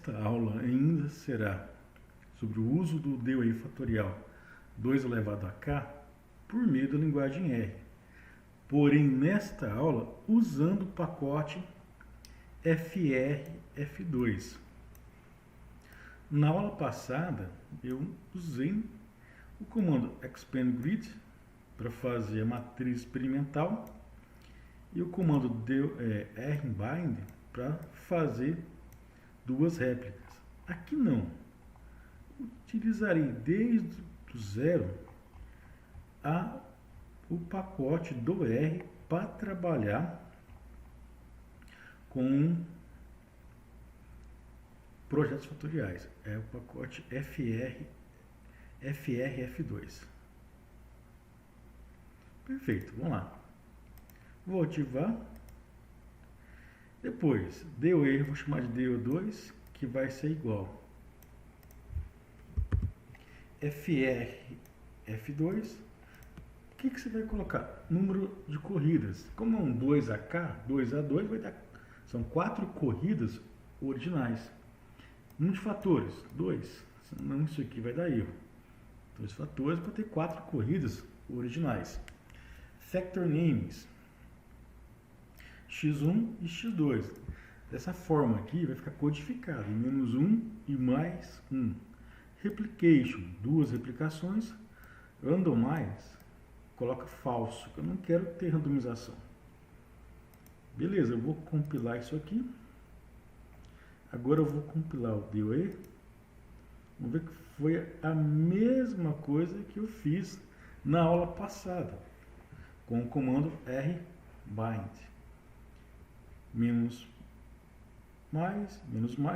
Esta aula ainda será sobre o uso do DOE fatorial 2 elevado a k por meio da linguagem R. Porém, nesta aula, usando o pacote FR-F2. Na aula passada, eu usei o comando expandGrid para fazer a matriz experimental e o comando rbind para fazer duas réplicas. Aqui não. Utilizarei desde o zero o pacote do R para trabalhar com projetos fatoriais. É o pacote FR-F2. Perfeito, vamos lá. Vou ativar. Depois, DOE, vou chamar de DO2, que vai ser igual FR-F2. O que você vai colocar? Número de corridas. Como é um 2AK, 2A2, vai dar, são 4 corridas originais. Número de fatores, 2. Senão isso aqui vai dar erro. 2 fatores para ter 4 corridas originais. Factor names. X1 e X2. Dessa forma aqui vai ficar codificado. Menos 1 e mais 1. Replication. 2 replicações. Randomize. Coloca falso, que eu não quero ter randomização. Beleza, eu vou compilar isso aqui. Agora eu vou compilar o DOE. Vamos ver que foi a mesma coisa que eu fiz na aula passada. Com o comando rbind. Menos mais,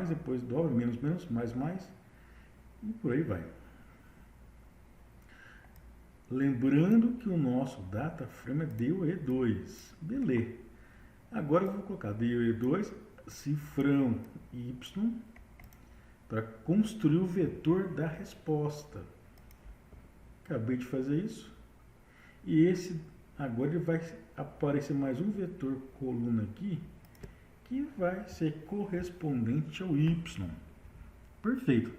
depois dobra, menos, mais, e por aí vai. Lembrando que o nosso data frame é DOE2. Beleza. Agora eu vou colocar DOE2, cifrão Y, para construir o vetor da resposta. Acabei de fazer isso. E esse, agora ele vai aparecer mais um vetor coluna aqui, que vai ser correspondente ao Y. Perfeito.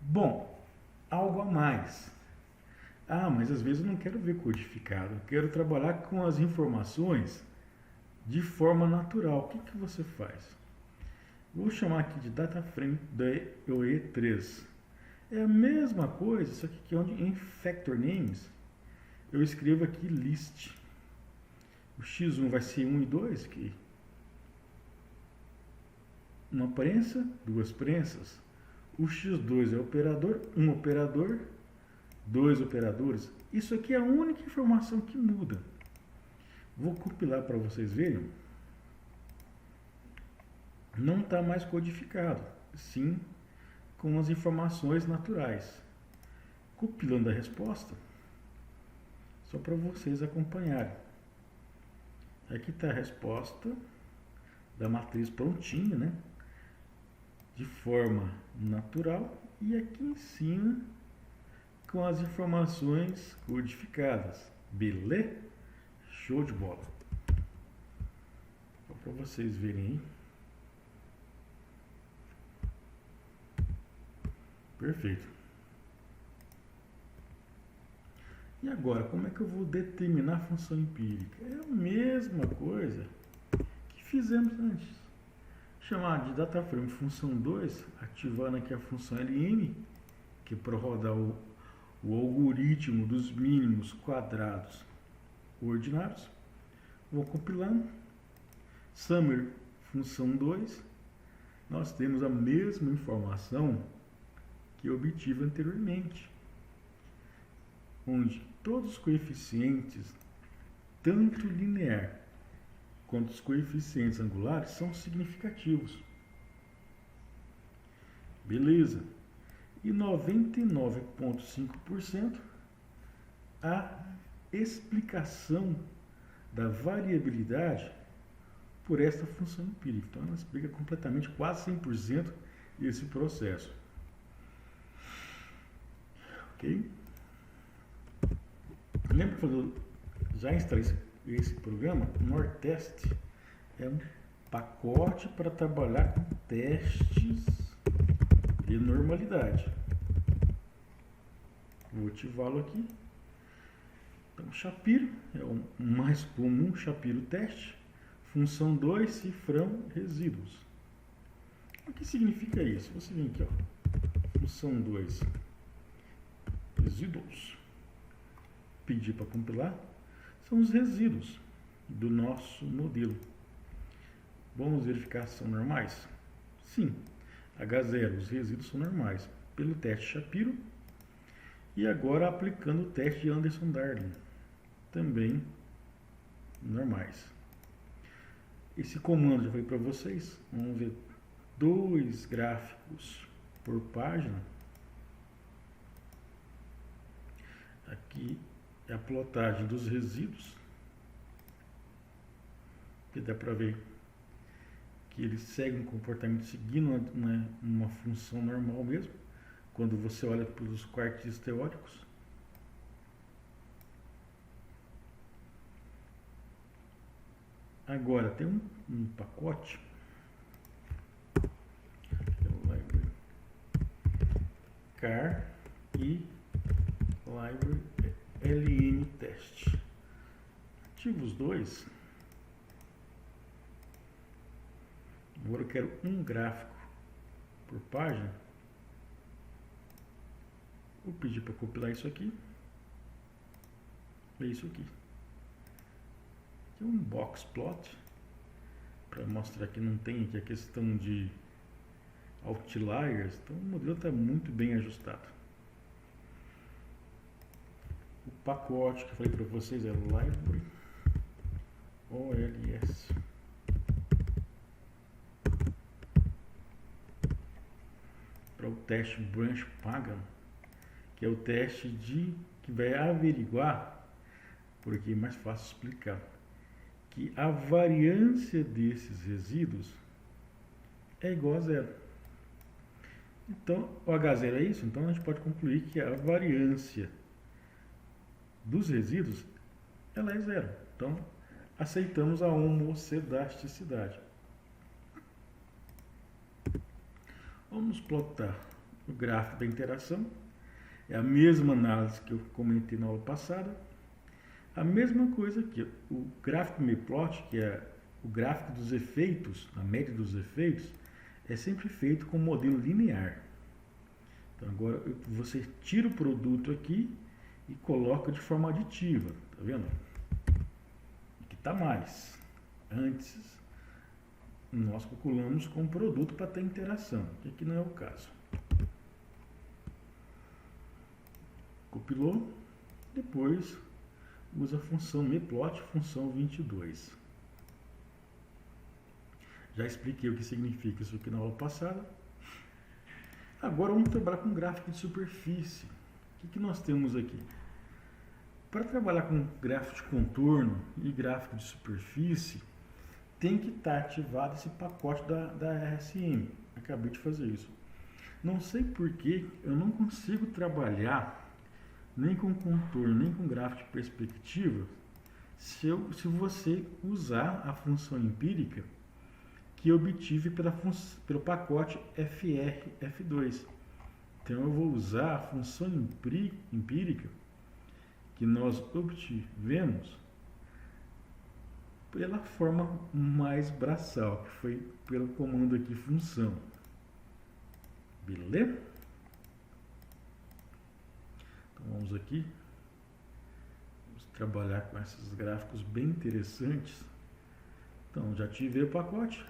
Bom, algo a mais. Mas às vezes eu não quero ver codificado. Eu quero trabalhar com as informações de forma natural. O que você faz? Vou chamar aqui de DataFrame DOE3. É a mesma coisa, só que aqui onde em Factor Names eu escrevo aqui list. O X1 vai ser 1 e 2, que uma prensa, duas prensas. O X2 é operador, um operador, 2 operadores. Isso aqui é a única informação que muda. Vou compilar para vocês verem. Não está mais codificado, sim com as informações naturais. Compilando a resposta, só para vocês acompanharem. Aqui está a resposta da matriz prontinha, né? De forma natural, e aqui em cima com as informações codificadas. Beleza? Show de bola. Só para vocês verem aí. Perfeito. E agora, como é que eu vou determinar a função empírica? É a mesma coisa que fizemos antes. Chamar de DataFrame função 2, ativando aqui a função LM, que é para rodar o algoritmo dos mínimos quadrados ordinários. Vou compilando. Summer função 2. Nós temos a mesma informação que eu obtive anteriormente, onde todos os coeficientes, tanto linear quanto os coeficientes angulares, são significativos. Beleza. E 99,5% a explicação da variabilidade por esta função empírica. Então ela explica completamente, quase 100%, esse processo. Ok? Lembra que eu já instalei esse programa? O Nortest é um pacote para trabalhar com testes de normalidade. Vou ativá-lo aqui. Então, Shapiro é o mais comum, Shapiro teste. Função 2, cifrão, resíduos. O que significa isso? Você vem aqui, ó, função 2, resíduos. Pedir para compilar. São os resíduos do nosso modelo. Vamos verificar se são normais? Sim. H0, os resíduos são normais. Pelo teste Shapiro. E agora aplicando o teste de Anderson-Darling. Também normais. Esse comando já foi para vocês. Vamos ver 2 gráficos por página. Aqui é a plotagem dos resíduos. Que dá para ver que eles seguem um comportamento seguindo uma função normal mesmo. Quando você olha pelos quartis teóricos. Agora tem um pacote, car e library ln test. Ativo os dois. Agora eu quero um gráfico por página. Vou pedir para compilar isso aqui. É isso aqui. Aqui é um box plot. Para mostrar que não tem aqui a questão de outliers. Então o modelo está muito bem ajustado. O pacote que eu falei para vocês é library OLS. Para o teste branch pagan, que é o teste que vai averiguar, porque é mais fácil explicar, que a variância desses resíduos é igual a zero. Então, o H0 é isso, então a gente pode concluir que a variância dos resíduos ela é zero. Então, aceitamos a homocedasticidade. Vamos plotar o gráfico da interação. É a mesma análise que eu comentei na aula passada. A mesma coisa aqui. O gráfico Matplot, que é o gráfico dos efeitos, a média dos efeitos, é sempre feito com modelo linear. Então agora você tira o produto aqui e coloca de forma aditiva. Tá vendo? Aqui está mais. Antes nós calculamos com o produto para ter interação. Aqui não é o caso. Compilou, depois usa a função matplot, função 22. Já expliquei o que significa isso aqui na aula passada. Agora vamos trabalhar com gráfico de superfície. O que nós temos aqui? Para trabalhar com gráfico de contorno e gráfico de superfície, tem que estar ativado esse pacote da RSM. Acabei de fazer isso. Não sei por que eu não consigo trabalhar nem com contorno, nem com gráfico de perspectiva, se você usar a função empírica que eu obtive pelo pacote FR-F2. Então eu vou usar a função empírica que nós obtivemos pela forma mais braçal, que foi pelo comando aqui função. Beleza? Então vamos aqui. Vamos trabalhar com esses gráficos bem interessantes. Então já ativei o pacote.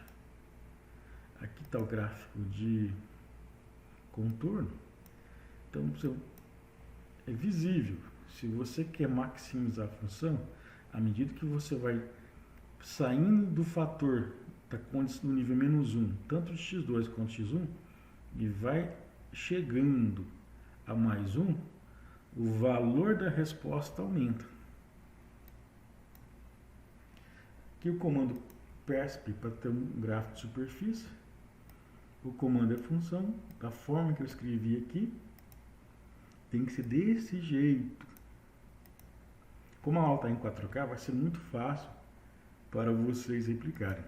Aqui está o gráfico de contorno. Então é visível. Se você quer maximizar a função, à medida que você vai saindo do fator no nível -1, tanto de x2 quanto de x1, e vai chegando a +1, o valor da resposta aumenta. Aqui o comando persp para ter um gráfico de superfície. O comando é função, da forma que eu escrevi aqui, tem que ser desse jeito. Como a aula está em 4K, vai ser muito fácil para vocês replicarem.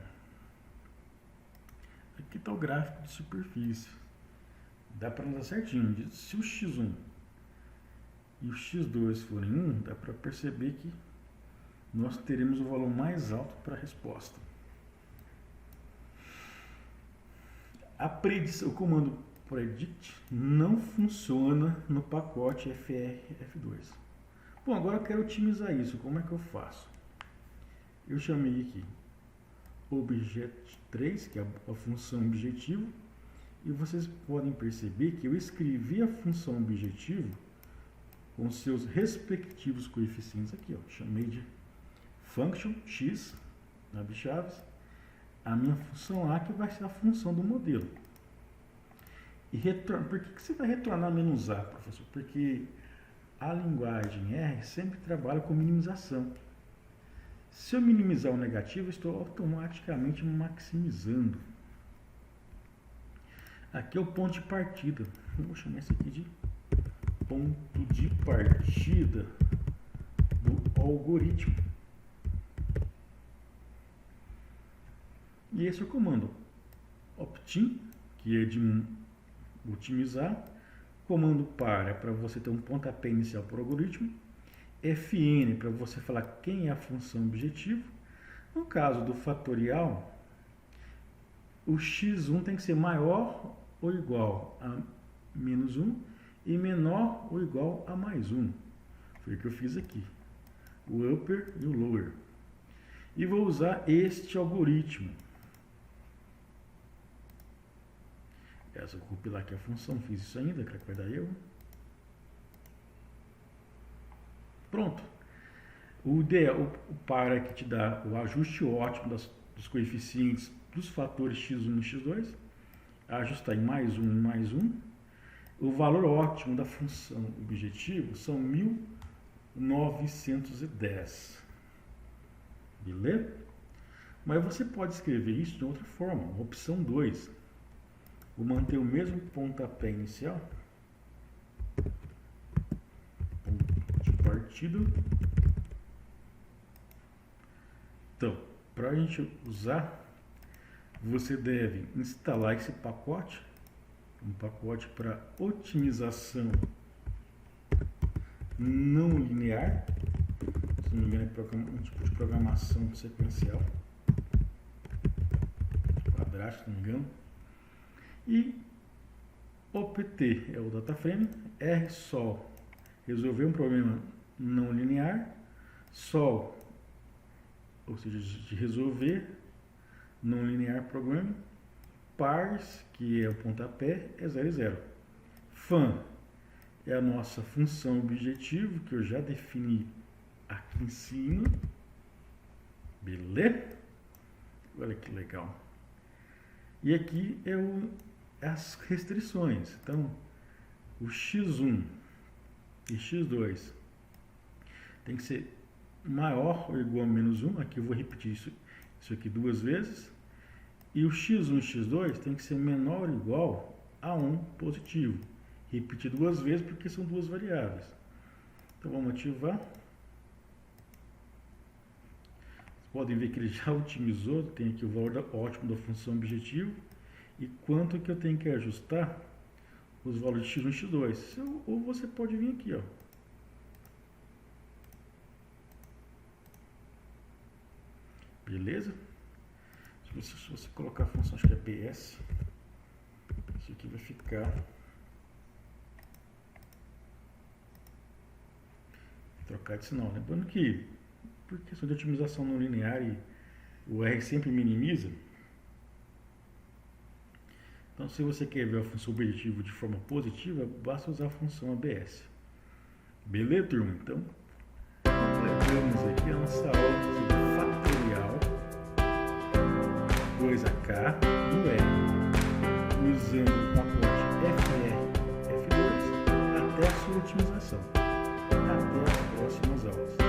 Aqui está o gráfico de superfície. Dá para andar certinho. Se o x1 e o x2 forem 1, dá para perceber que nós teremos o valor mais alto para a resposta. O comando predict não funciona no pacote FR/F2. Bom, agora eu quero otimizar isso. Como é que eu faço? Eu chamei aqui objet3, que é a função objetivo, e vocês podem perceber que eu escrevi a função objetivo com seus respectivos coeficientes aqui, ó. Chamei de function x, abre chaves, a minha função a que vai ser a função do modelo. E por que você vai retornar menos a, professor? Porque a linguagem R sempre trabalha com minimização. Se eu minimizar o negativo, eu estou automaticamente maximizando. Aqui é o ponto de partida. Eu vou chamar isso aqui de ponto de partida do algoritmo. E esse é o comando optim, que é de otimizar. Comando para você ter um pontapé inicial para o algoritmo. Fn para você falar quem é a função objetivo. No caso do fatorial, o x1 tem que ser maior ou igual a menos 1 e menor ou igual a mais 1. Foi o que eu fiz aqui. O upper e o lower. E vou usar este algoritmo. Essa eu vou compilar aqui a função, não fiz isso ainda, que vai dar erro. Pronto. O para que te dá o ajuste ótimo dos coeficientes dos fatores x1 e x2. Ajustar em mais 1 e mais 1. O valor ótimo da função objetivo são 1910. Beleza? Mas você pode escrever isso de outra forma. Opção 2. Vou manter o mesmo pontapé inicial. Ponto de partida. Então, para a gente usar, você deve instalar esse pacote. Um pacote para otimização não linear. Se não me engano, é um tipo de programação sequencial. Quadrático, se não me engano. E OPT é o DataFrame, RSOL, resolver um problema não linear, SOL, ou seja, de resolver, não linear programa, parse, que é o pontapé, é 0 e 0. Fun é a nossa função objetivo, que eu já defini aqui em cima. Beleza? Olha que legal. E aqui é as restrições. Então, o x1 e x2 tem que ser maior ou igual a menos 1. Aqui eu vou repetir isso aqui duas vezes. E o x1 e x2 tem que ser menor ou igual a 1 positivo. Repetir duas vezes porque são duas variáveis. Então vamos ativar. Vocês podem ver que ele já otimizou. Tem aqui o valor ótimo da função objetivo. E quanto que eu tenho que ajustar os valores de x1 e x2. Ou você pode vir aqui, ó. Beleza? Se você colocar a função, acho que é PS, isso aqui vai ficar. Trocar de sinal. Lembrando que, por questão de otimização não linear e o R sempre minimiza. Então, se você quer ver a função objetivo de forma positiva, basta usar a função ABS. Beleza, turma? Então, completamos aqui a nossa aula sobre fatorial 2AK no R, usando o pacote FR/F2 até a sua otimização. Até as próximas aulas.